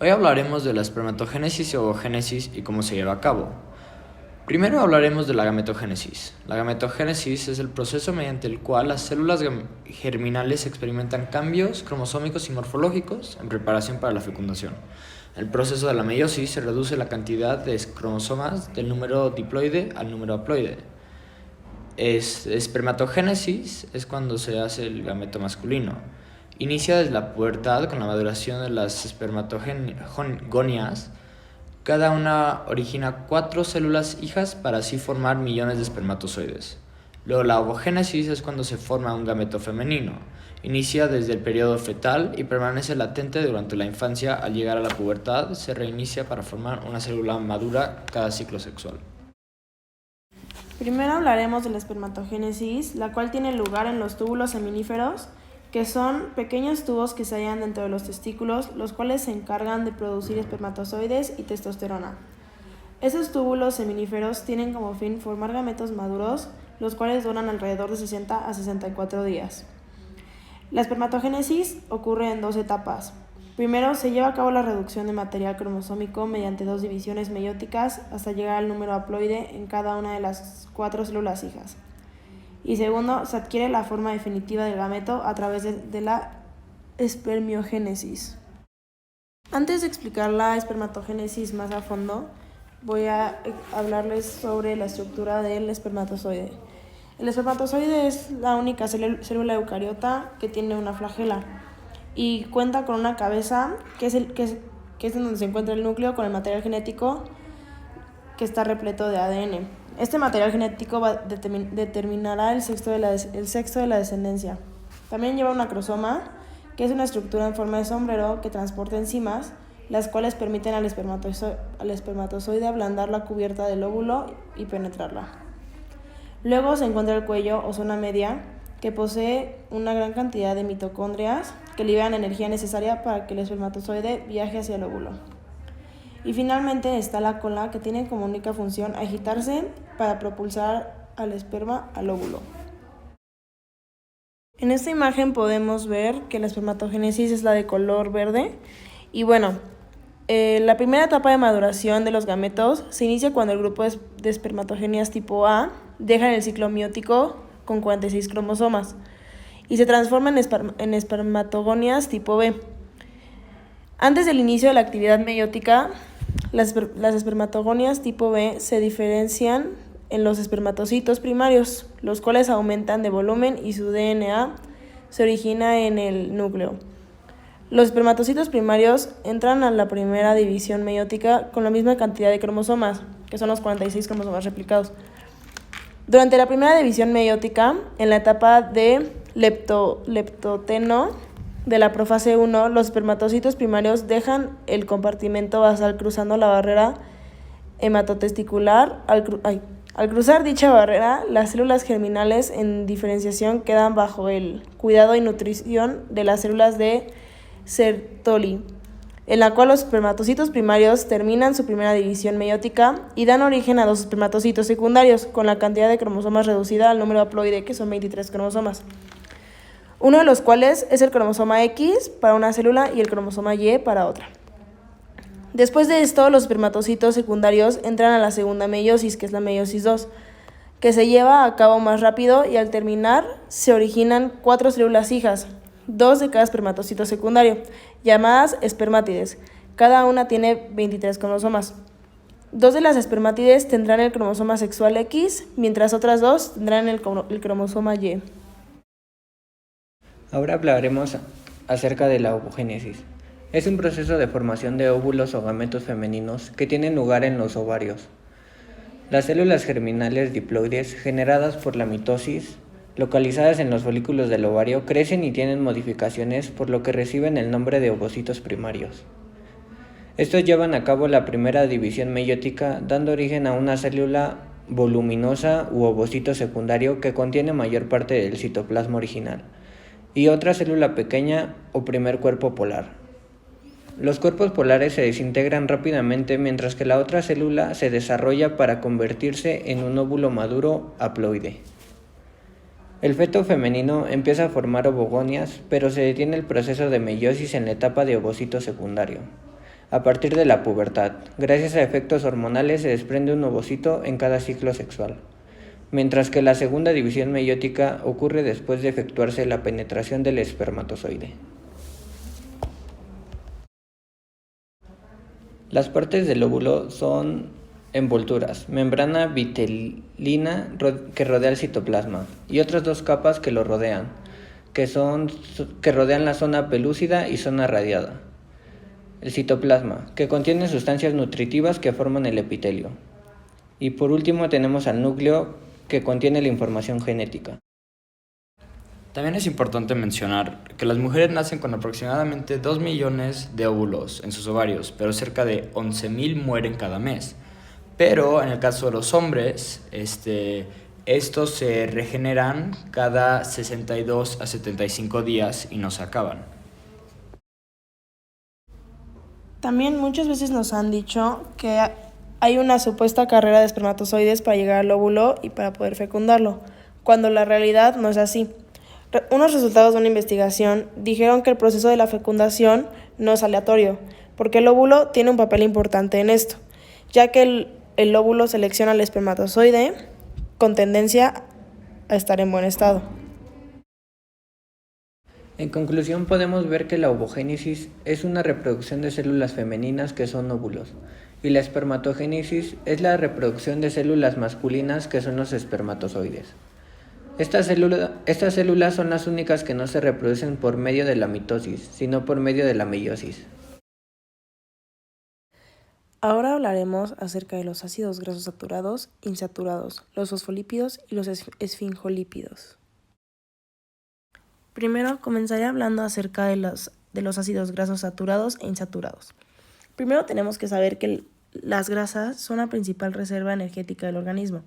Hoy hablaremos de la espermatogénesis y ovogénesis y cómo se lleva a cabo. Primero hablaremos de la gametogénesis. La gametogénesis es el proceso mediante el cual las células germinales experimentan cambios cromosómicos y morfológicos en preparación para la fecundación. En el proceso de la meiosis se reduce la cantidad de cromosomas del número diploide al número haploide. Espermatogénesis es cuando se hace el gameto masculino. Inicia desde la pubertad con la maduración de las espermatogonias. Cada una origina 4 células hijas para así formar millones de espermatozoides. Luego la ovogénesis es cuando se forma un gameto femenino. Inicia desde el periodo fetal y permanece latente durante la infancia. Al llegar a la pubertad se reinicia para formar una célula madura cada ciclo sexual. Primero hablaremos de la espermatogénesis, la cual tiene lugar en los túbulos seminíferos, que son pequeños tubos que se hallan dentro de los testículos, los cuales se encargan de producir espermatozoides y testosterona. Esos túbulos seminíferos tienen como fin formar gametos maduros, los cuales duran alrededor de 60 a 64 días. La espermatogénesis ocurre en 2 etapas. Primero, se lleva a cabo la reducción de material cromosómico mediante 2 divisiones meióticas hasta llegar al número haploide en cada una de las 4 células hijas. Y segundo, se adquiere la forma definitiva del gameto a través de la espermiogénesis. Antes de explicar la espermatogénesis más a fondo, voy a hablarles sobre la estructura del espermatozoide. El espermatozoide es la única célula eucariota que tiene una flagela y cuenta con una cabeza que es en donde se encuentra el núcleo con el material genético que está repleto de ADN. Este material genético determinará el sexo de la descendencia. También lleva un acrosoma, que es una estructura en forma de sombrero que transporta enzimas, las cuales permiten al espermatozoide ablandar la cubierta del óvulo y penetrarla. Luego se encuentra el cuello o zona media, que posee una gran cantidad de mitocondrias que liberan energía necesaria para que el espermatozoide viaje hacia el óvulo. Y finalmente está la cola, que tiene como única función agitarse para propulsar al esperma al óvulo. En esta imagen podemos ver que la espermatogénesis es la de color verde. Y bueno, la primera etapa de maduración de los gametos se inicia cuando el grupo de espermatogenias tipo A dejan el ciclo meiótico con 46 cromosomas y se transforman en espermatogonias tipo B. Antes del inicio de la actividad meiótica, las espermatogonias tipo B se diferencian en los espermatocitos primarios, los cuales aumentan de volumen y su DNA se origina en el núcleo. Los espermatocitos primarios entran a la primera división meiótica con la misma cantidad de cromosomas, que son los 46 cromosomas replicados. Durante la primera división meiótica, en la etapa de leptoteno de la profase 1, los espermatocitos primarios dejan el compartimento basal cruzando la barrera hematotesticular. Al cruzar dicha barrera, las células germinales en diferenciación quedan bajo el cuidado y nutrición de las células de Sertoli, en la cual los espermatocitos primarios terminan su primera división meiótica y dan origen a 2 espermatocitos secundarios, con la cantidad de cromosomas reducida al número haploide, que son 23 cromosomas, uno de los cuales es el cromosoma X para una célula y el cromosoma Y para otra. Después de esto, los espermatocitos secundarios entran a la segunda meiosis, que es la meiosis 2, que se lleva a cabo más rápido, y al terminar se originan 4 células hijas, 2 de cada espermatocito secundario, llamadas espermátides. Cada una tiene 23 cromosomas. 2 de las espermátides tendrán el cromosoma sexual X, mientras otras 2 tendrán el cromosoma Y. Ahora hablaremos acerca de la ovogénesis. Es un proceso de formación de óvulos o gametos femeninos que tienen lugar en los ovarios. Las células germinales diploides, generadas por la mitosis, localizadas en los folículos del ovario, crecen y tienen modificaciones, por lo que reciben el nombre de ovocitos primarios. Estos llevan a cabo la primera división meiótica, dando origen a una célula voluminosa u ovocito secundario que contiene mayor parte del citoplasma original, y otra célula pequeña o primer cuerpo polar. Los cuerpos polares se desintegran rápidamente, mientras que la otra célula se desarrolla para convertirse en un óvulo maduro haploide. El feto femenino empieza a formar ovogonias, pero se detiene el proceso de meiosis en la etapa de ovocito secundario. A partir de la pubertad, gracias a efectos hormonales, se desprende un ovocito en cada ciclo sexual, mientras que la segunda división meiótica ocurre después de efectuarse la penetración del espermatozoide. Las partes del óvulo son envolturas, membrana vitelina que rodea el citoplasma y otras dos capas que lo rodean, que rodean la zona pelúcida y zona radiada. El citoplasma, que contiene sustancias nutritivas que forman el epitelio. Y por último tenemos al núcleo, que contiene la información genética. También es importante mencionar que las mujeres nacen con aproximadamente 2 millones de óvulos en sus ovarios, pero cerca de 11.000 mueren cada mes. Pero en el caso de los hombres, estos se regeneran cada 62 a 75 días y no se acaban. También muchas veces nos han dicho que hay una supuesta carrera de espermatozoides para llegar al óvulo y para poder fecundarlo, cuando la realidad no es así. Unos resultados de una investigación dijeron que el proceso de la fecundación no es aleatorio, porque el óvulo tiene un papel importante en esto, ya que el óvulo selecciona el espermatozoide con tendencia a estar en buen estado. En conclusión, podemos ver que la ovogénesis es una reproducción de células femeninas que son óvulos, y la espermatogénesis es la reproducción de células masculinas que son los espermatozoides. Estas células son las únicas que no se reproducen por medio de la mitosis, sino por medio de la meiosis. Ahora hablaremos acerca de los ácidos grasos saturados, insaturados, los fosfolípidos y los esfingolípidos. Primero comenzaré hablando acerca de los ácidos grasos saturados e insaturados. Primero tenemos que saber que las grasas son la principal reserva energética del organismo.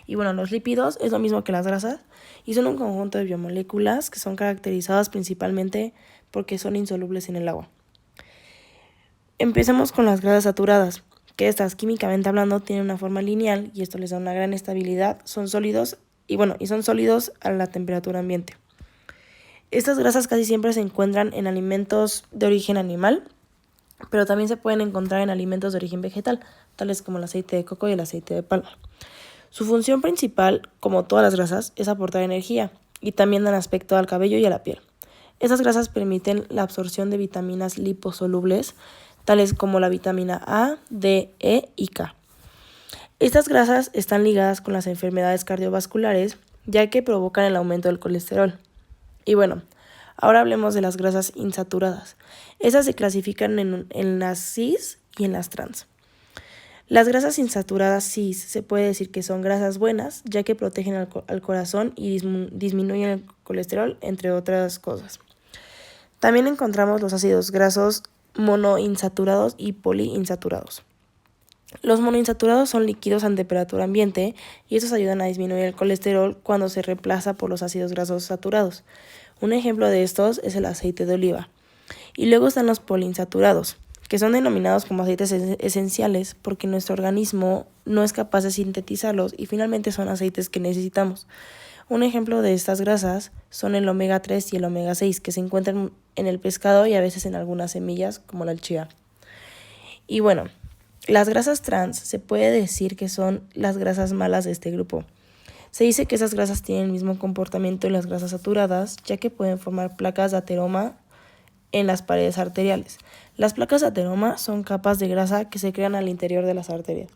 Y bueno, los lípidos es lo mismo que las grasas y son un conjunto de biomoléculas que son caracterizadas principalmente porque son insolubles en el agua. Empecemos con las grasas saturadas, que estas químicamente hablando tienen una forma lineal y esto les da una gran estabilidad, son sólidos y son sólidos a la temperatura ambiente. Estas grasas casi siempre se encuentran en alimentos de origen animal, pero también se pueden encontrar en alimentos de origen vegetal, tales como el aceite de coco y el aceite de palma. Su función principal, como todas las grasas, es aportar energía y también dan aspecto al cabello y a la piel. Estas grasas permiten la absorción de vitaminas liposolubles, tales como la vitamina A, D, E y K. Estas grasas están ligadas con las enfermedades cardiovasculares, ya que provocan el aumento del colesterol. Y bueno, ahora hablemos de las grasas insaturadas. Estas se clasifican en las cis y en las trans. Las grasas insaturadas cis se puede decir que son grasas buenas, ya que protegen al corazón y disminuyen el colesterol, entre otras cosas. También encontramos los ácidos grasos monoinsaturados y poliinsaturados. Los monoinsaturados son líquidos a temperatura ambiente y estos ayudan a disminuir el colesterol cuando se reemplaza por los ácidos grasos saturados. Un ejemplo de estos es el aceite de oliva. Y luego están los poliinsaturados, que son denominados como aceites esenciales porque nuestro organismo no es capaz de sintetizarlos y finalmente son aceites que necesitamos. Un ejemplo de estas grasas son el omega 3 y el omega 6 que se encuentran en el pescado y a veces en algunas semillas como la chía. Y bueno, las grasas trans se puede decir que son las grasas malas de este grupo. Se dice que esas grasas tienen el mismo comportamiento de las grasas saturadas, ya que pueden formar placas de ateroma en las paredes arteriales. Las placas de ateroma son capas de grasa que se crean al interior de las arterias.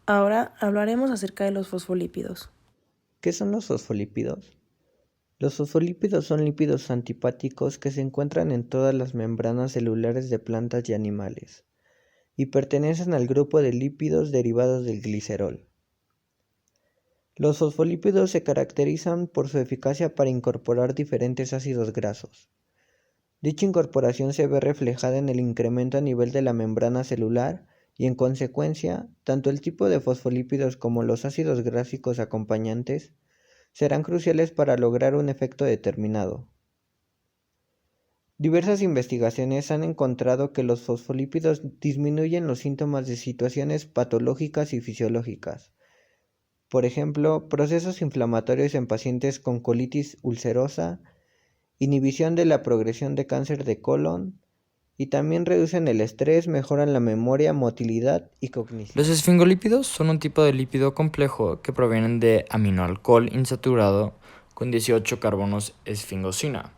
Ahora hablaremos acerca de los fosfolípidos. ¿Qué son los fosfolípidos? Los fosfolípidos son lípidos antipáticos que se encuentran en todas las membranas celulares de plantas y animales y pertenecen al grupo de lípidos derivados del glicerol. Los fosfolípidos se caracterizan por su eficacia para incorporar diferentes ácidos grasos. Dicha incorporación se ve reflejada en el incremento a nivel de la membrana celular y en consecuencia, tanto el tipo de fosfolípidos como los ácidos gráficos acompañantes serán cruciales para lograr un efecto determinado. Diversas investigaciones han encontrado que los fosfolípidos disminuyen los síntomas de situaciones patológicas y fisiológicas. Por ejemplo, procesos inflamatorios en pacientes con colitis ulcerosa, inhibición de la progresión de cáncer de colon y también reducen el estrés, mejoran la memoria, motilidad y cognición. Los esfingolípidos son un tipo de lípido complejo que provienen de aminoalcohol insaturado con 18 carbonos esfingosina.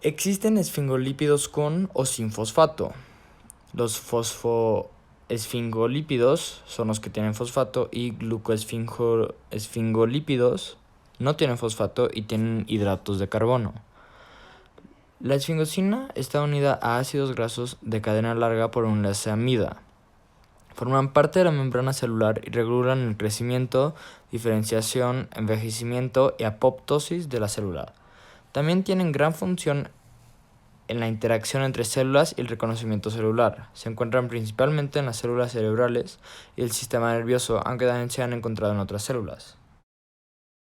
Existen esfingolípidos con o sin fosfato. Los fosfoesfingolípidos son los que tienen fosfato y glucoesfingolípidos no tienen fosfato y tienen hidratos de carbono. La esfingosina está unida a ácidos grasos de cadena larga por un enlace amida. Forman parte de la membrana celular y regulan el crecimiento, diferenciación, envejecimiento y apoptosis de la célula. También tienen gran función en la interacción entre células y el reconocimiento celular. Se encuentran principalmente en las células cerebrales y el sistema nervioso, aunque también se han encontrado en otras células.